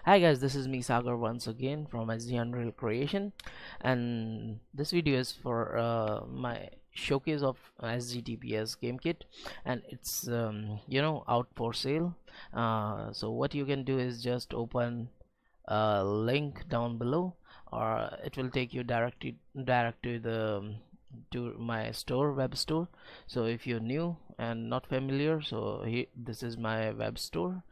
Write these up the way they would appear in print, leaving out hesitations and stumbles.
Hi guys, this is me Sagar once again from SG Unreal Creation, and this video is for my showcase of SG TPS game kit, and it's out for sale. So what you can do is just open a link down below, or it will take you direct to the to my store, web store. So if you're new and not familiar, so this is my web store.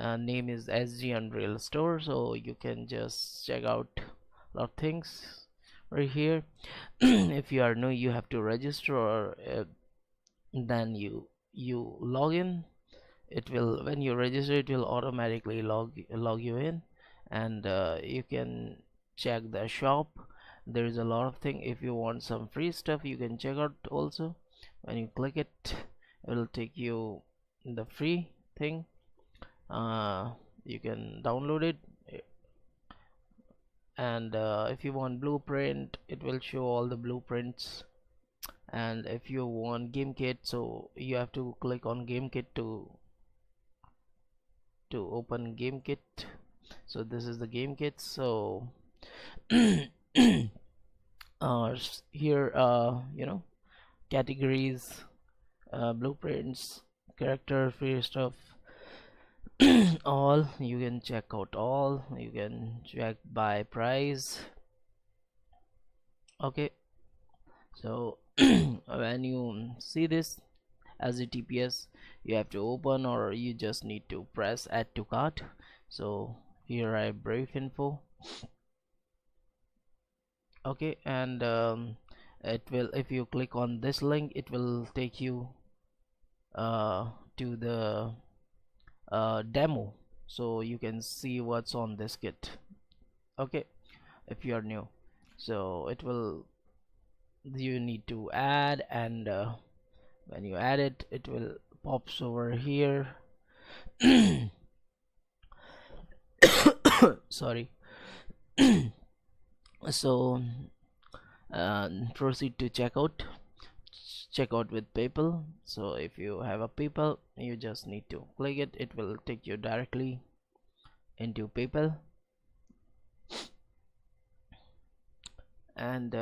Name is SG Unreal Store, so you can just check out a lot of things right here. If you are new, you have to register, or then you log in. It will, when you register, it will automatically log you in, and you can check the shop. There is a lot of thing. If you want some free stuff, you can check out also. When you click it, it will take you the free thing. You can download it, and if you want blueprint, it will show all the blueprints. And if you want game kit, so you have to click on game kit to open game kit. So this is the game kit. So here categories, blueprints, character, free stuff, all. You can check out all. You can check by price. Okay, so when you see this as a TPS, you have to open, or you just need to press add to cart. So here I have brief info. Okay, and it will, if you click on this link, it will take you to the demo, so you can see what's on this kit. Okay, if you are new, so it will, you need to add, and when you add it, it will pops over here. Sorry. So proceed to checkout with PayPal. So if you have a PayPal, you just need to click it. It will take you directly into PayPal, and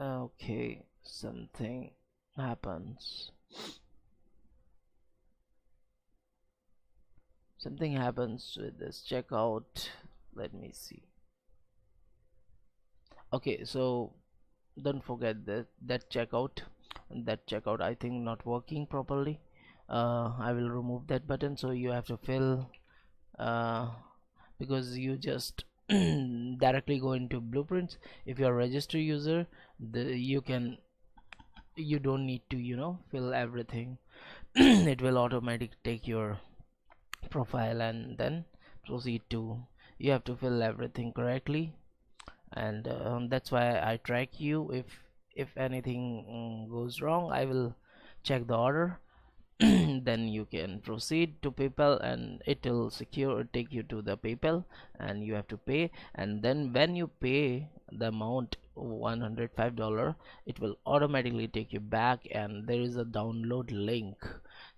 okay, something happens. Something happens with this checkout. Let me see. Okay, so don't forget that checkout I think not working properly. I will remove that button. So you have to fill, because you just directly go into blueprints. If you are a registered user, you don't need to fill everything. It will automatically take your profile and then proceed to, you have to fill everything correctly. And that's why I track you. If anything goes wrong, I will check the order. Then you can proceed to PayPal, and it will take you to the PayPal, and you have to pay. And then when you pay the amount $105, it will automatically take you back, and there is a download link.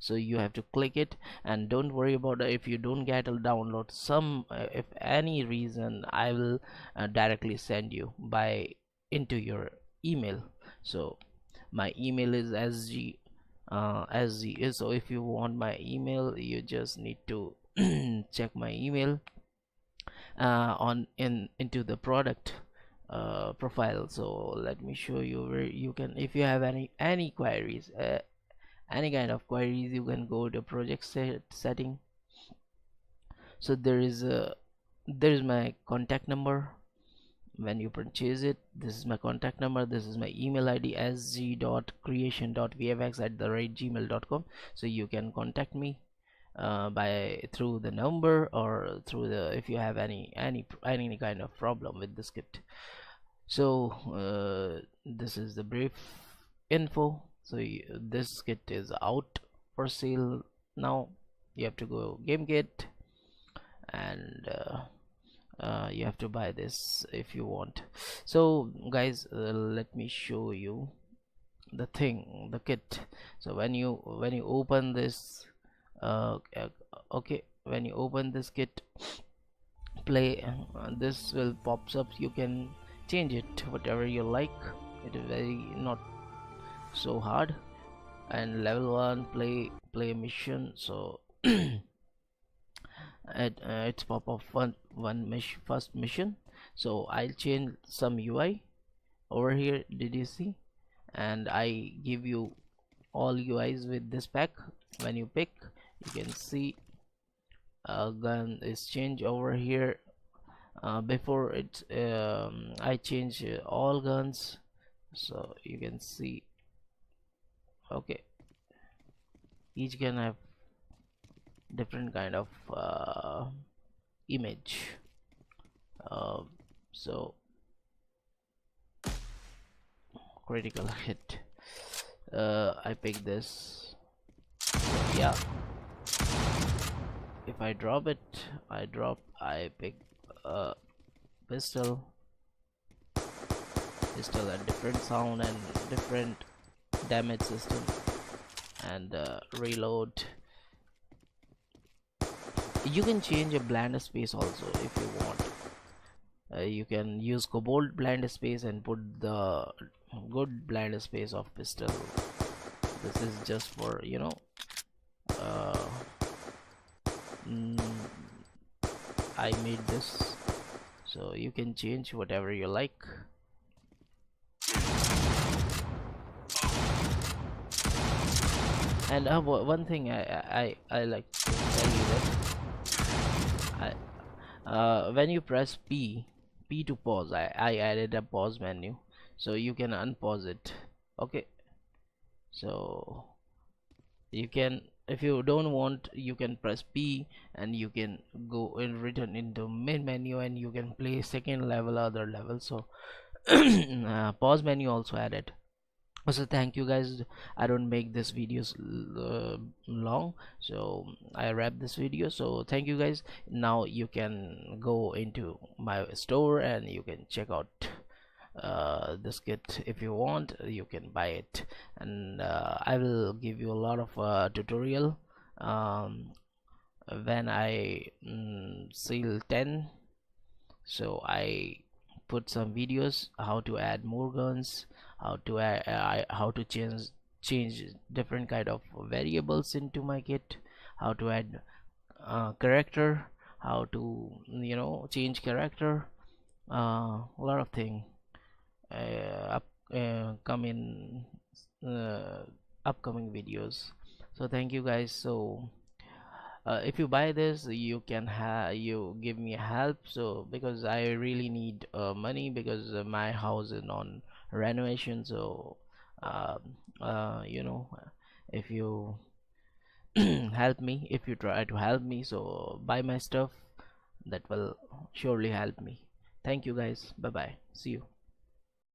So you have to click it, and don't worry about it if you don't get a download. If any reason, I will directly send you by into your email. So my email is SG. So if you want my email, you just need to check my email into the product profile. So let me show you where you can, if you have any queries, any kind of queries, you can go to project setting. So there is my contact number. When you purchase it, this is my contact number, this is my email ID, sg.creation.vfx@gmail.com. so you can contact me through the number, or through the, if you have any kind of problem with this kit. So this is the brief info. So this kit is out for sale now. You have to go game kit, and you have to buy this if you want. So guys, let me show you the kit. So when you open this Okay, when you open this kit, play, this will pops up. You can change it whatever you like. It is very not so hard. And level 1, play mission. So it's pop up first mission. So I'll change some UI over here. Did you see? And I give you all UIs with this pack. When you pick, you can see gun is changed over here. Before it, I change all guns, so you can see. Okay, each gun have different kind of image. uh, so critical hit, I pick this. Yeah, if I drop it, I pick uh, pistol. Pistol a different sound and different damage system. And reload. You can change a blind space also if you want. You can use cobalt blind space and put the good blind space of pistol. This is just for, you know, uh, mm, I made this, so you can change whatever you like. And one thing I like to tell you that when you press P to pause, I added a pause menu, so you can unpause it. Okay, so you can, if you don't want, you can press P and you can go and return into main menu and you can play second level, other level. So pause menu also added. So thank you guys. I don't make this videos long, so I wrap this video. So thank you guys. Now you can go into my store and you can check out this kit. If you want, you can buy it. And I will give you a lot of tutorial when I seal 10. So I put some videos how to add more guns, how to how to change different kind of variables into my kit, how to add character, how to, you know, change character, a lot of things up come in upcoming videos. So thank you guys. So if you buy this, you can you give me help, so because I really need money, because my house is on renovation. So you know, if you help me, if you try to help me, so buy my stuff, that will surely help me. Thank you guys. Bye bye, see you.